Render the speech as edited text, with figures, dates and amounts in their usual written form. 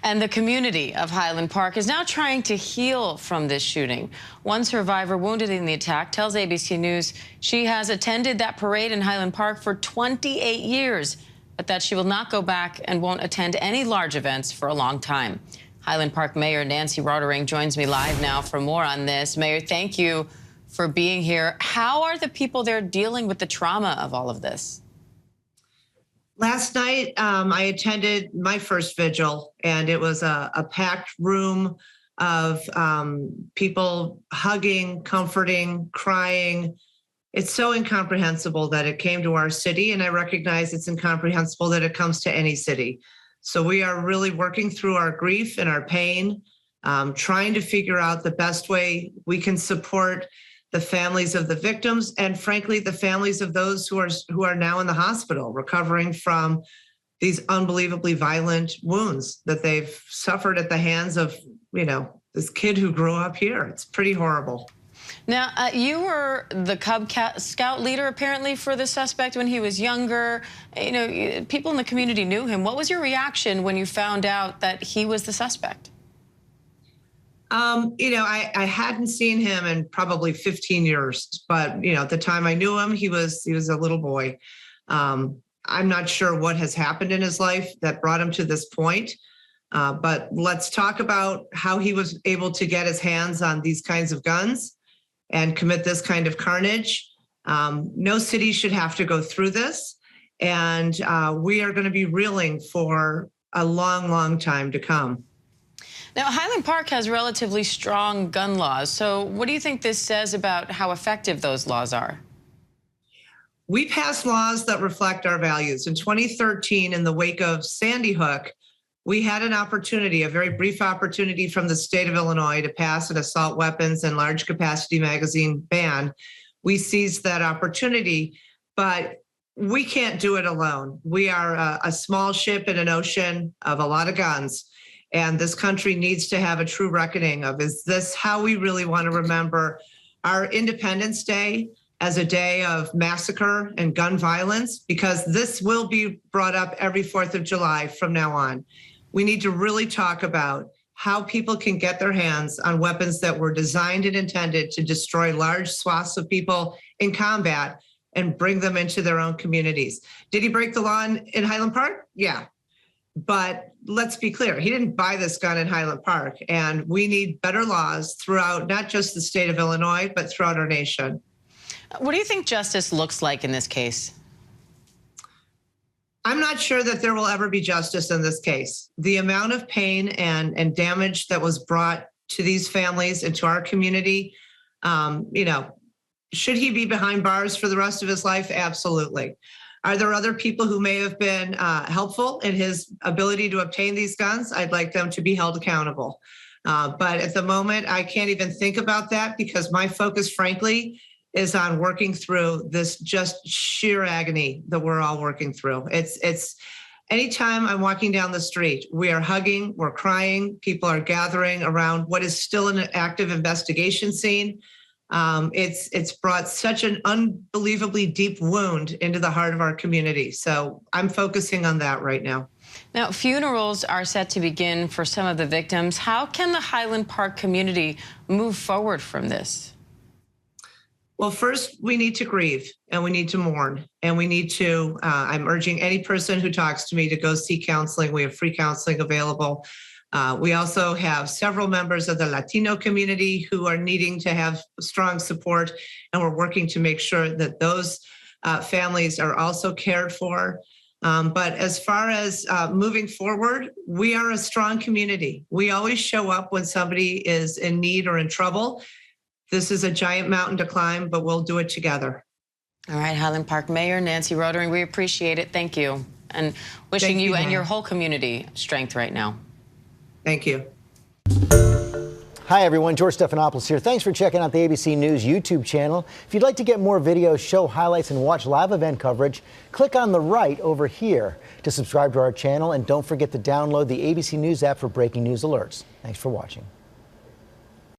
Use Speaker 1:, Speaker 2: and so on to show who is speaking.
Speaker 1: And the community of Highland Park is now trying to heal from this shooting. One survivor wounded in the attack tells ABC News she has attended that parade in Highland Park for 28 years, but that she will not go back and won't attend any large events for a long time. Highland Park Mayor Nancy Rotering joins me live now for more on this. Mayor, thank you for being here. How are the people there dealing with the trauma of all of this?
Speaker 2: Last night, I attended my first vigil, and it was a packed room of people hugging, comforting, crying. It's so incomprehensible that it came to our city, and I recognize it's incomprehensible that it comes to any city. So we are really working through our grief and our pain, trying to figure out the best way we can support the families of the victims, and frankly, the families of those who are now in the hospital recovering from these unbelievably violent wounds that they've suffered at the hands of, this kid who grew up here. It's pretty horrible.
Speaker 1: Now, you were the Cub Scout leader, apparently, for the suspect when he was younger. People in the community knew him. What was your reaction when you found out that he was the suspect?
Speaker 2: I hadn't seen him in probably 15 years, but, at the time I knew him, he was a little boy. I'm not sure what has happened in his life that brought him to this point, but let's talk about how he was able to get his hands on these kinds of guns and commit this kind of carnage. No city should have to go through this, and we are going to be reeling for a long, long time to come.
Speaker 1: Now, Highland Park has relatively strong gun laws. So what do you think this says about how effective those laws are?
Speaker 2: We passed laws that reflect our values. In 2013, in the wake of Sandy Hook, we had an opportunity, a very brief opportunity from the state of Illinois to pass an assault weapons and large capacity magazine ban. We seized that opportunity, but we can't do it alone. We are a small ship in an ocean of a lot of guns. And this country needs to have a true reckoning of, is this how we really want to remember our Independence Day as a day of massacre and gun violence? Because this will be brought up every 4th of July from now on. We need to really talk about how people can get their hands on weapons that were designed and intended to destroy large swaths of people in combat and bring them into their own communities. Did he break the law in Highland Park? Yeah. But let's be clear, he didn't buy this gun in Highland Park, and we need better laws throughout not just the state of Illinois, but throughout our nation.
Speaker 1: What do you think justice looks like in this case?
Speaker 2: I'm not sure that there will ever be justice in this case. The amount of pain and damage that was brought to these families and to our community, should he be behind bars for the rest of his life? Absolutely. Are there other people who may have been helpful in his ability to obtain these guns? I'd like them to be held accountable. But at the moment, I can't even think about that because my focus, frankly, is on working through this just sheer agony that we're all working through. It's anytime I'm walking down the street, we are hugging, we're crying, people are gathering around what is still an active investigation scene. It's brought such an unbelievably deep wound into the heart of our community. So I'm focusing on that right now.
Speaker 1: Now, funerals are set to begin for some of the victims. How can the Highland Park community move forward from this?
Speaker 2: Well, first, we need to grieve and we need to mourn and we need to, I'm urging any person who talks to me to go seek counseling. We have free counseling available. We also have several members of the Latino community who are needing to have strong support, and we're working to make sure that those families are also cared for. But as far as moving forward, we are a strong community. We always show up when somebody is in need or in trouble. This is a giant mountain to climb, but we'll do it together.
Speaker 1: All right, Highland Park Mayor Nancy Rotering, we appreciate it. Thank you. And wishing you and your whole community strength right now.
Speaker 2: Thank you.
Speaker 3: Hi, everyone. George Stephanopoulos here. Thanks for checking out the ABC News YouTube channel. If you'd like to get more videos, show highlights, and watch live event coverage, click on the right over here to subscribe to our channel. And don't forget to download the ABC News app for breaking news alerts. Thanks for watching.